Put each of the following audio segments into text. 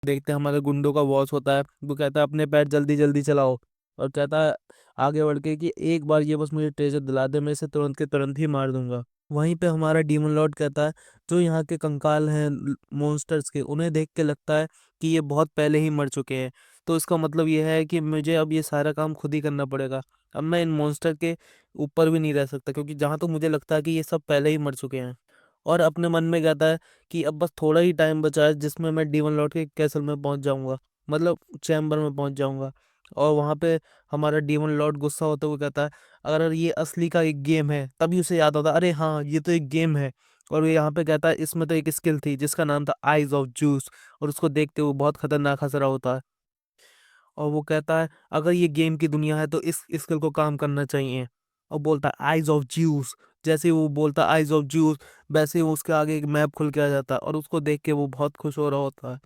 देखते हैं हमारे गुंडों का बॉस होता है, वो कहता है अपने पैर जल्दी जल्दी चलाओ, और कहता है आगे बढ़ के कि एक बार ये बस मुझे ट्रेजर दिला दे, मैं इसे तुरंत के तुरंत ही मार दूंगा। वहीं पे हमारा डीमन लॉर्ड कहता है जो यहाँ के कंकाल हैं मॉन्स्टर्स के, उन्हें देख के लगता है कि ये बहुत पहले ही मर चुके हैं। तो इसका मतलब ये है कि मुझे अब ये सारा काम खुद ही करना पड़ेगा। अब मैं इन मॉन्स्टर के ऊपर भी नहीं रह सकता, क्योंकि जहाँ तो मुझे लगता है कि ये सब पहले ही मर चुके हैं। और अपने मन में कहता है कि अब बस थोड़ा ही टाइम बचा है जिसमें मैं डीमन लॉर्ड के कैसल में पहुंच जाऊंगा, मतलब चैम्बर में पहुंच जाऊंगा। और वहां पे हमारा डीमन लॉर्ड गुस्सा होते हुए कहता है अगर ये असली का एक गेम है, तभी उसे याद आता है अरे हाँ ये तो एक गेम है। और वो यहाँ पे कहता है इसमें तो एक स्किल थी जिसका नाम था आइज ऑफ जूस, और उसको देखते हुए बहुत खतरनाक हंस रहा होता है। और वो कहता है अगर ये गेम की दुनिया है तो इस स्किल को काम करना चाहिए। और बोलता है आइज ऑफ ज्यूस। जैसे ही वो बोलता है आइज ऑफ ज्यूस, वैसे ही उसके आगे एक मैप खुल के आ जाता है, और उसको देख के वो बहुत खुश हो रहा होता है।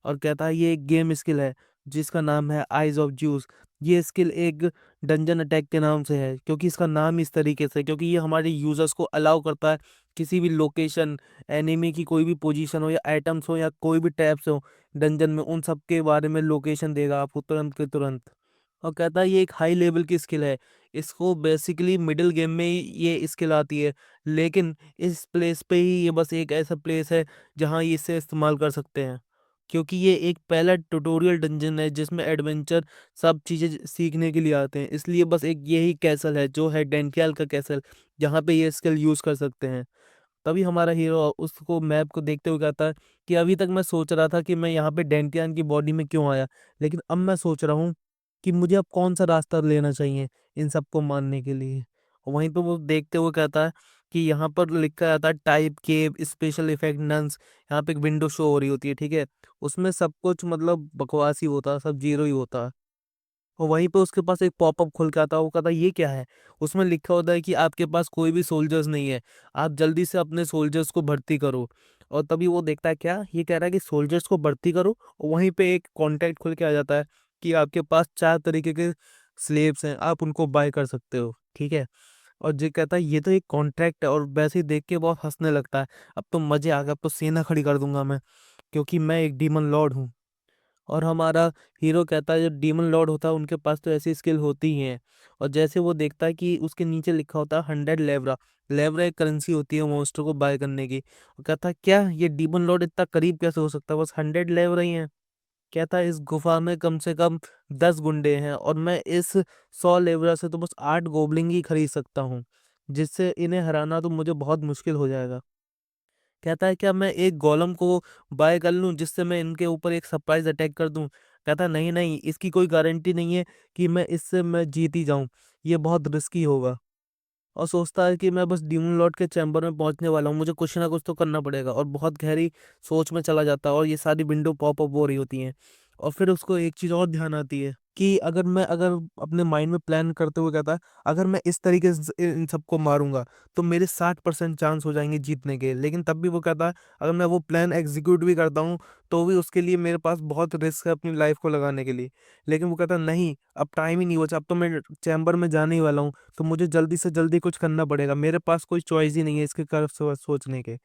और कहता है ये एक गेम स्किल है जिसका नाम है आइज ऑफ ज्यूस। ये स्किल एक डंजन अटैक के नाम से है, क्योंकि इसका नाम इस तरीके से, क्योंकि ये हमारे यूजर्स को अलाउ करता है किसी भी लोकेशन, एनिमी की कोई भी पोजीशन हो या आइटम्स हो या कोई भी टैब्स हो डंजन में, उन सब के बारे में लोकेशन देगा आपको तुरंत के तुरंत। और कहता है ये एक हाई लेवल की स्किल है, इसको बेसिकली मिडिल गेम में ही ये स्किल आती है, लेकिन इस प्लेस पे ही ये बस एक ऐसा प्लेस है जहाँ ये इसे इस्तेमाल कर सकते हैं, क्योंकि ये एक पहला ट्यूटोरियल डंजन है जिसमें एडवेंचर सब चीज़ें सीखने के लिए आते हैं, इसलिए बस एक यही कैसल है जो है डेंटियाल का कैसल, जहाँ पे ये स्किल यूज़ कर सकते हैं। तभी हमारा हीरो उसको मैप को देखते हुए कहता है कि अभी तक मैं सोच रहा था कि मैं यहाँ पे डेंटियान की बॉडी में क्यों आया, लेकिन अब मैं सोच रहा हूँ कि मुझे अब कौन सा रास्ता लेना चाहिए इन सबको मारने के लिए। वहीं पे वो देखते हुए कहता है कि यहाँ पर लिखा जाता है टाइप केव स्पेशल इफेक्ट नन्स। यहाँ पे एक विंडो शो हो रही होती है, ठीक है, उसमें सब कुछ मतलब बकवास ही होता है, सब जीरो ही होता है। और वहीं पे उसके पास एक पॉपअप खुल के आता है, वो कहता है ये क्या है। उसमें लिखा होता है कि आपके पास कोई भी सोल्जर्स नहीं है, आप जल्दी से अपने सोल्जर्स को भर्ती करो। और तभी वो देखता है क्या ये कह रहा है कि सोल्जर्स को भर्ती करो, और वहीं पे एक कॉन्टैक्ट खुल के आ जाता है कि आपके पास 4 तरीके के स्लेव्स हैं, आप उनको बाय कर सकते हो, ठीक है। और जे कहता है ये तो एक कॉन्ट्रैक्ट है, और वैसे ही देख के बहुत हंसने लगता है। अब तो मजे आ गए, अब तो सेना खड़ी कर दूंगा मैं, क्योंकि मैं एक डीमन लॉर्ड हूँ। और हमारा हीरो कहता है जो डीमन लॉर्ड होता है उनके पास तो ऐसी स्किल होती ही है। और जैसे वो देखता है कि उसके नीचे लिखा होता है 100 लेवरा। लेवरा एक करेंसी होती है मॉन्स्टर को बाय करने की। वो कहता है क्या ये डीमन लॉर्ड इतना करीब कैसे हो सकता है, बस 100 लेवरा ही है। कहता है इस गुफा में कम से कम 10 गुंडे हैं, और मैं इस 100 लेवरा से तो बस 8 गोबलिंग ही खरीद सकता हूँ, जिससे इन्हें हराना तो मुझे बहुत मुश्किल हो जाएगा। कहता है क्या मैं एक गोलम को बाय कर लूं जिससे मैं इनके ऊपर एक सरप्राइज अटैक कर दूं। कहता है नहीं नहीं, इसकी कोई गारंटी नहीं है कि मैं जीत ही जाऊं, ये बहुत रिस्की होगा। और सोचता है कि मैं बस डीमन लॉर्ड के चैम्बर में पहुंचने वाला हूँ, मुझे कुछ ना कुछ तो करना पड़ेगा, और बहुत गहरी सोच में चला जाता है, और ये सारी विंडो पॉप अप हो रही होती हैं। और फिर उसको एक चीज और ध्यान आती है कि अगर अपने माइंड में प्लान करते हुए कहता है अगर मैं इस तरीके से इन सबको मारूंगा तो मेरे 60% चांस हो जाएंगे जीतने के, लेकिन तब भी वो कहता है अगर मैं वो प्लान एग्जीक्यूट भी करता हूँ तो भी उसके लिए मेरे पास बहुत रिस्क है अपनी लाइफ को लगाने के लिए। लेकिन वो कहता है नहीं, अब टाइम ही नहीं बचा, अब तो मैं चैम्बर में जाने ही वाला हूँ, तो मुझे जल्दी से जल्दी कुछ करना पड़ेगा, मेरे पास कोई चॉइस ही नहीं है इसके तरफ से सोचने के।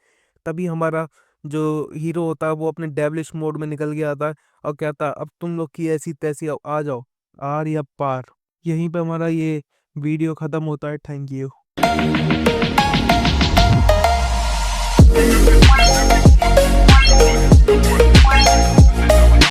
तभी हमारा जो हीरो होता है वो अपने डेविलिश मोड में निकल गया था, और कहता अब तुम लोग की ऐसी तैसी आ जाओ, आर या पार। यहीं पे हमारा ये वीडियो खत्म होता है। Thank you.